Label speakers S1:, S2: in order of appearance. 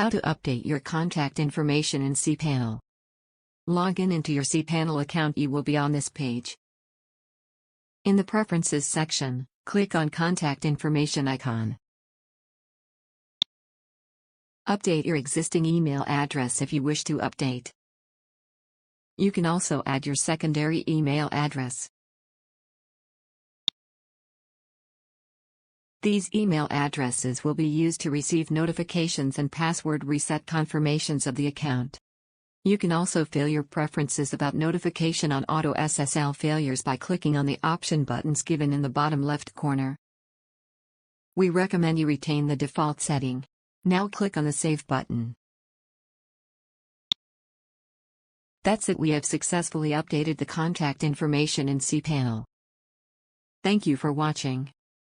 S1: How to update your contact information in cPanel. Log into your cPanel account. You will be on this page. In the Preferences section, click on Contact Information icon. Update your existing email address if you wish to update. You can also add your secondary email address. These email addresses will be used to receive notifications and password reset confirmations of the account. You can also fill your preferences about notification on auto SSL failures by clicking on the option buttons given in the bottom left corner. We recommend you retain the default setting. Now click on the Save button. That's it. We have successfully updated the contact information in cPanel. Thank you for watching.